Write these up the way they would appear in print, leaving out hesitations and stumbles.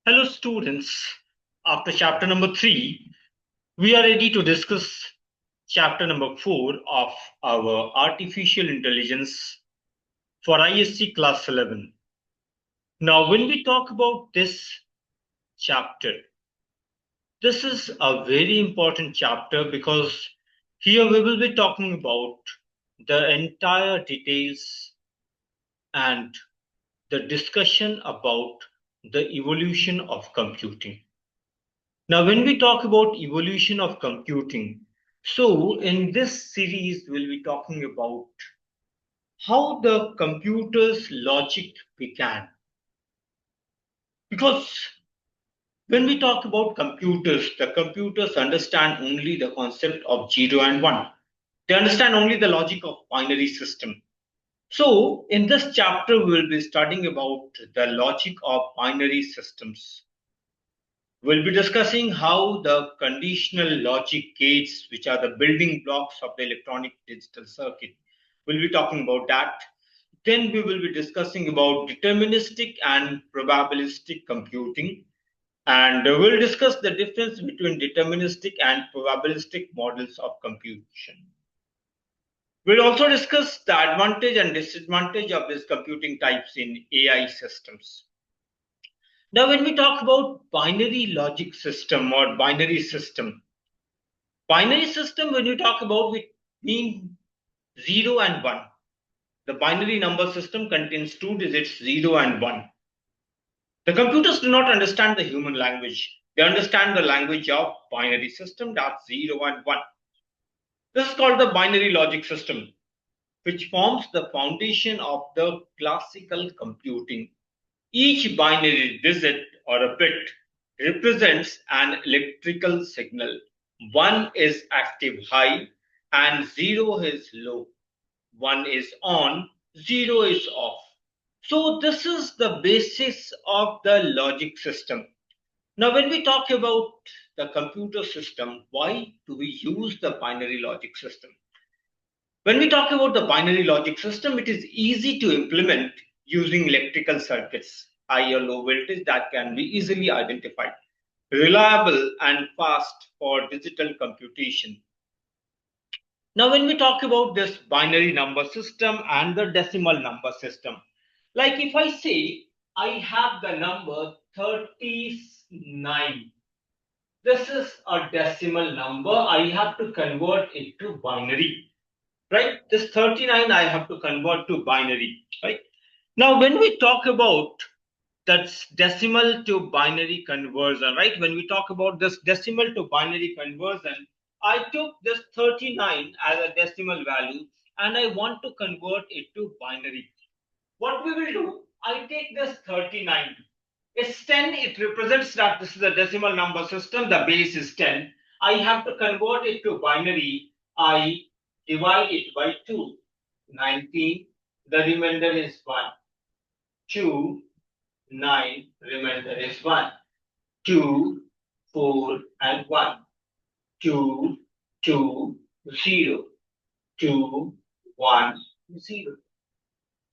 Hello, students. After chapter number 3, we are ready to discuss chapter number 4 of our artificial intelligence for ISC Class 11. Now, when we talk about this chapter, this is a very important chapter because here we will be talking about the entire details and the discussion about the evolution of computing. Now, when we talk about evolution of computing, so in this series, we'll be talking about how the computer's logic began. Because when we talk about computers, the computers understand only the concept of 0 and 1. They understand only the logic of binary system. So, in this chapter, we will be studying about the logic of binary systems. We'll be discussing how the conditional logic gates, which are the building blocks of the electronic digital circuit, we'll be talking about that. Then we will be discussing about deterministic and probabilistic computing. And we'll discuss the difference between deterministic and probabilistic models of computation. We'll also discuss the advantage and disadvantage of these computing types in AI systems. Now, when we talk about binary logic system or binary system, when you talk about, we mean 0 and 1. The binary number system contains two digits, 0 and 1. The computers do not understand the human language. They understand the language of binary system, that's 0 and 1. This is called the binary logic system, which forms the foundation of the classical computing. Each binary digit or a bit represents an electrical signal. 1 is active high and 0 is low. 1 is on, 0 is off. So this is the basis of the logic system. Now, when we talk about the computer system, why do we use the binary logic system? When we talk about the binary logic system, it is easy to implement using electrical circuits, high or low voltage that can be easily identified, reliable and fast for digital computation. Now, when we talk about this binary number system and the decimal number system, like if I say I have the number 39, this is a decimal number, I have to convert it to binary. Right, this 39 I have to convert to binary. Right, now when we talk about that's decimal to binary conversion, right, when we talk about this decimal to binary conversion, I took this 39 as a decimal value and I want to convert it to binary. What we will do, I take this 39, it's 10, it represents that this is a decimal number system, the base is 10. I have to convert it to binary. I divide it by 2, 19, the remainder is 1. 2, 9, remainder is 1. 2, 4, and 1. 2, 2, 0. 2, 1, 0.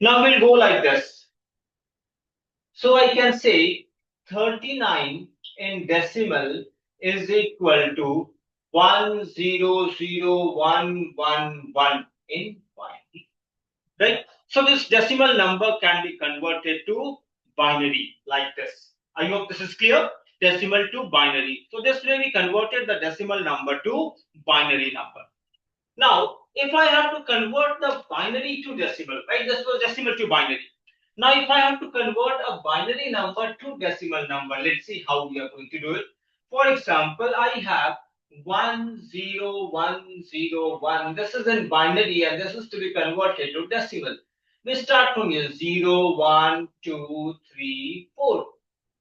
Now we'll go like this. So I can say 39 in decimal is equal to 100,111 in binary. Right? So this decimal number can be converted to binary like this. I hope this is clear. Decimal to binary. So this way we converted the decimal number to binary number. Now, if I have to convert the binary to decimal, right? This was decimal to binary. Now, if I have to convert a binary number to decimal number, let's see how we are going to do it. For example, I have 10101. This is in binary and this is to be converted to decimal. We start from here 0, 1, 2, 3, 4.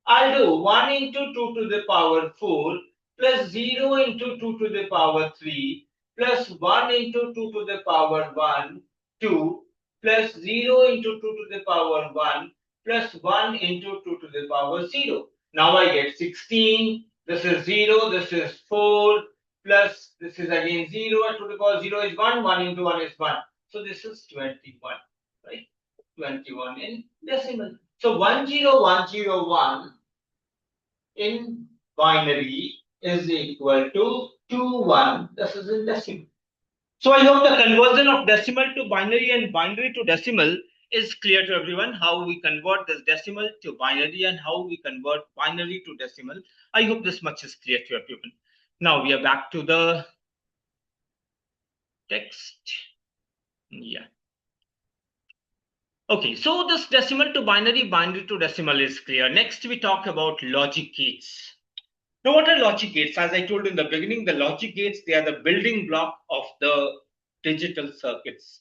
I'll do 1 into 2 to the power 4 plus 0 into 2 to the power 3 plus 1 into 2 to the power 1, 2 plus 0 into 2 to the power 1 plus 1 into 2 to the power 0. Now I get 16. This is 0. This is 4 plus this is again 0 to the power 0 is 1. 1 into 1 is 1. So this is 21. Right? 21 in decimal. So 10101 in binary is equal to 2, 1. This is in decimal. So I hope the conversion of decimal to binary and binary to decimal is clear to everyone, how we convert this decimal to binary and how we convert binary to decimal. I hope this much is clear to everyone. Now we are back to the text. Yeah. Okay, so this decimal to binary, binary to decimal is clear. Next, we talk about logic gates. Now, what are logic gates? As I told in the beginning, the logic gates, they are the building block of the digital circuits.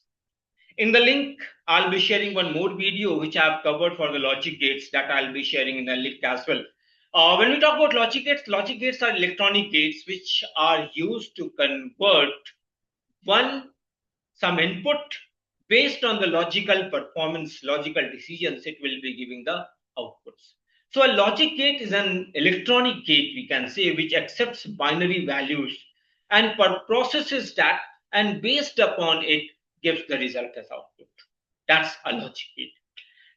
In the link, I'll be sharing one more video which I have covered for the logic gates that I'll be sharing in the link as well. When we talk about logic gates are electronic gates which are used to convert some input based on the logical performance, logical decisions, it will be giving the outputs. So a logic gate is an electronic gate, we can say, which accepts binary values and processes that, and based upon it gives the result as output. That's a logic gate.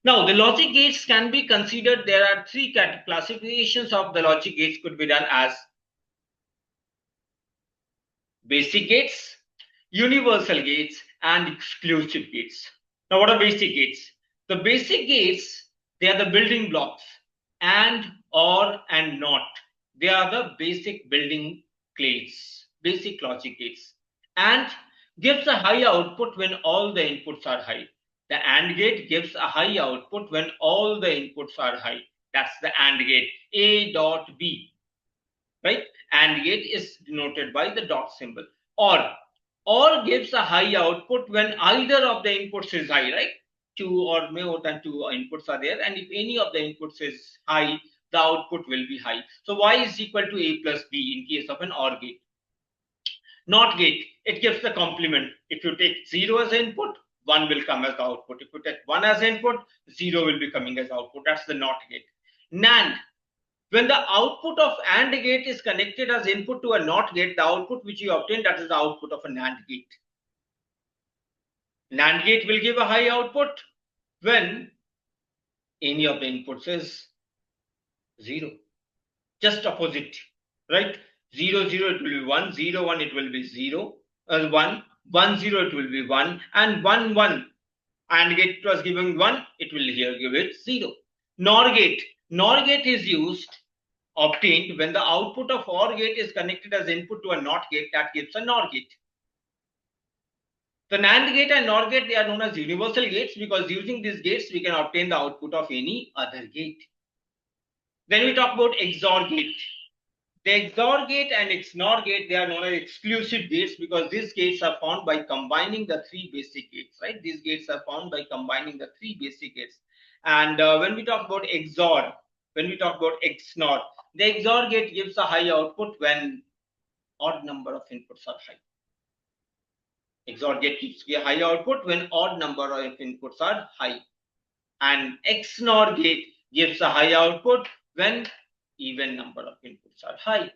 Now, the logic gates can be considered, there are three classifications of the logic gates could be done as basic gates, universal gates, and exclusive gates. Now, what are basic gates? The basic gates, they are the building blocks, and, or, and not. They are the basic building gates, basic logic gates, and gives a high output when all the inputs are high. The AND gate gives a high output when all the inputs are high. That's the AND gate, A dot B, right? AND gate is denoted by the dot symbol. Or gives a high output when either of the inputs is high, right? Two or more than two inputs are there, and if any of the inputs is high, the output will be high. So y is equal to a plus b in case of an OR gate. NOT gate, it gives the complement. If you take 0 as input, 1 will come as the output. If you take 1 as input, 0 will be coming as output. That's the NOT gate. NAND, when the output of AND gate is connected as input to a NOT gate, the output which you obtain, that is the output of a NAND gate. NAND gate will give a high output when any of the inputs is 0. Just opposite, right? 0, 0, it will be 1, 0, 1, it will be 0, 1, 1, 0, it will be 1, and 1, 1. AND gate was giving 1, it will here give it 0. NOR gate. NOR gate is obtained when the output of OR gate is connected as input to a NOT gate, that gives a NOR gate. The NAND gate and NOR gate, they are known as universal gates because using these gates, we can obtain the output of any other gate. Then we talk about XOR gate. The XOR gate and XNOR gate, they are known as exclusive gates because these gates are found by combining the three basic gates, right? These gates are found by combining the three basic gates. And when we talk about XOR, when we talk about XNOR, the XOR gate gives a high output when odd number of inputs are high. XOR gate gives a high output when odd number of inputs are high. And XNOR gate gives a high output when even number of inputs are high.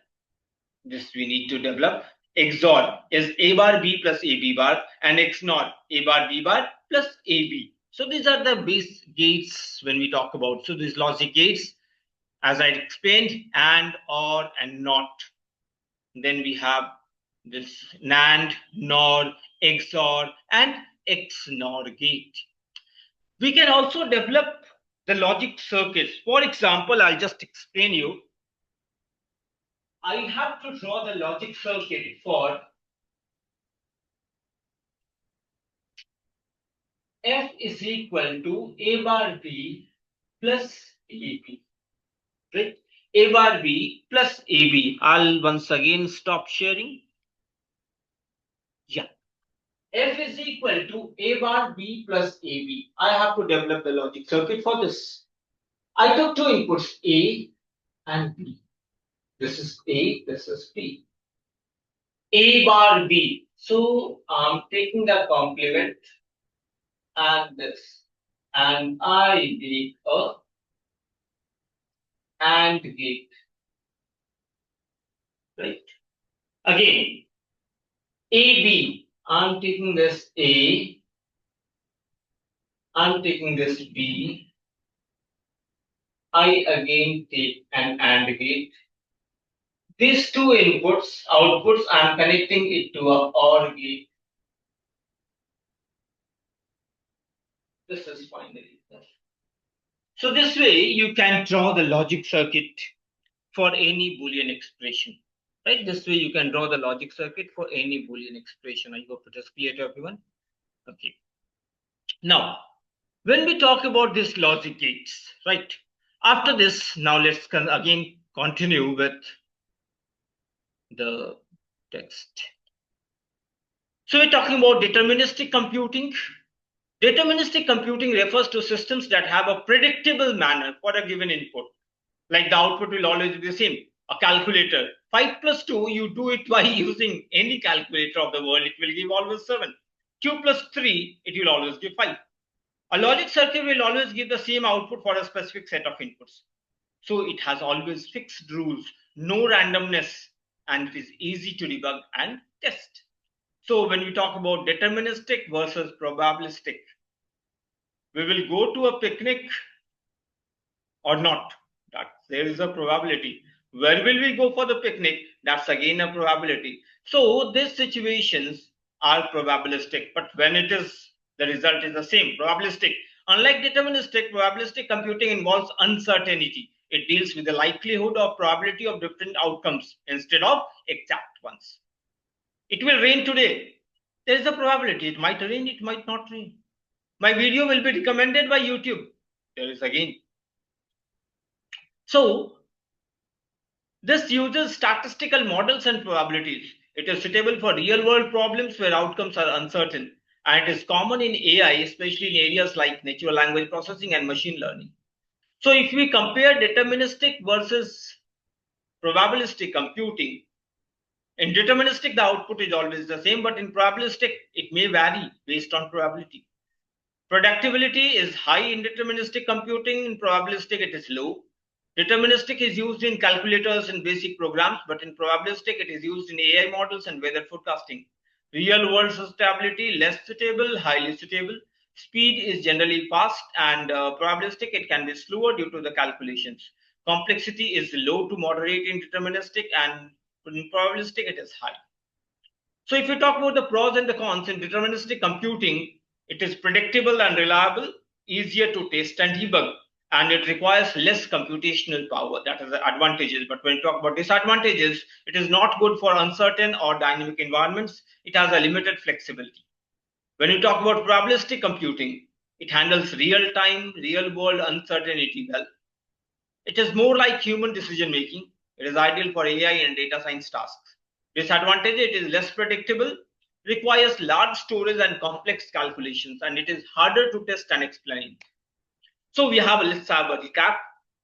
This we need to develop. XOR is A bar B plus AB bar, and XNOR A bar B bar plus AB. So these are the base gates when we talk about. So these logic gates, as I explained, and, or, and not. Then we have this NAND, NOR, XOR, and XNOR gate. We can also develop the logic circuits. For example, I'll just explain you. I have to draw the logic circuit for F is equal to A bar B plus AB. Right? A bar B plus AB. I'll once again stop sharing. Yeah. F is equal to A bar B plus AB. I have to develop the logic circuit for this. I took two inputs, A and B. This is A, this is B. A bar B. So I'm taking the complement and this. And I make a AND gate. Right? Again, AB. I'm taking this A. I'm taking this B. I again take an AND gate. These two outputs, I am connecting it to a OR gate. This is finally. So this way you can draw the logic circuit for any Boolean expression. Right? This way you can draw the logic circuit for any Boolean expression. I hope it is clear to everyone. Okay. Now, when we talk about these logic gates, right? After this, now let's again continue with the text. So we're talking about deterministic computing. Deterministic computing refers to systems that have a predictable manner for a given input. Like the output will always be the same. A calculator, 5 plus 2, you do it by using any calculator of the world, it will give always 7. 2 plus 3, it will always give 5. A logic circuit will always give the same output for a specific set of inputs. So it has always fixed rules, no randomness, and it is easy to debug and test. So when we talk about deterministic versus probabilistic, we will go to a picnic or not. There is a probability. Where will we go for the picnic? That's again a probability. So these situations are probabilistic, but when it is the result is the same, probabilistic. Unlike deterministic, probabilistic computing involves uncertainty. It deals with the likelihood or probability of different outcomes instead of exact ones. It will rain today. There is a probability. It might rain, it might not rain. My video will be recommended by YouTube. There is again. So this uses statistical models and probabilities. It is suitable for real world problems where outcomes are uncertain. And it is common in AI, especially in areas like natural language processing and machine learning. So if we compare deterministic versus probabilistic computing, in deterministic, the output is always the same, but in probabilistic, it may vary based on probability. Predictability is high in deterministic computing, in probabilistic, it is low. Deterministic is used in calculators and basic programs, but in probabilistic, it is used in AI models and weather forecasting. Real world stability, less suitable, highly suitable. Speed is generally fast, and probabilistic, it can be slower due to the calculations. Complexity is low to moderate in deterministic, and in probabilistic, it is high. So if you talk about the pros and the cons in deterministic computing, it is predictable and reliable, easier to test and debug, and it requires less computational power. That is the advantages. But when you talk about disadvantages, it is not good for uncertain or dynamic environments. It has a limited flexibility. When you talk about probabilistic computing, it handles real-time, real-world uncertainty well. It is more like human decision making. It is ideal for AI and data science tasks. Disadvantage, it is less predictable, requires large storage and complex calculations, and it is harder to test and explain. So let's have a recap.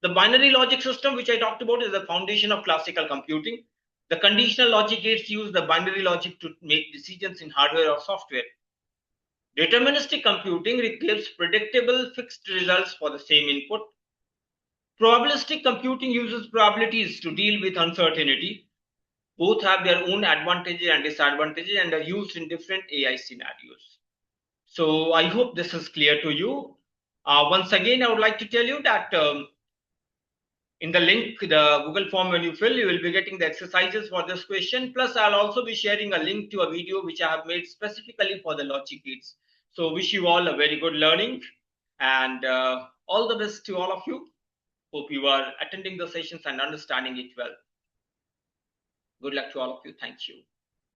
The binary logic system, which I talked about, is the foundation of classical computing. The conditional logic gates use the binary logic to make decisions in hardware or software. Deterministic computing gives predictable fixed results for the same input. Probabilistic computing uses probabilities to deal with uncertainty. Both have their own advantages and disadvantages and are used in different AI scenarios. So I hope this is clear to you. Once again, I would like to tell you that in the link, the Google form, when you fill, you will be getting the exercises for this question. Plus, I'll also be sharing a link to a video which I have made specifically for the logic gates. So wish you all a very good learning and all the best to all of you. Hope you are attending the sessions and understanding it well. Good luck to all of you. Thank you.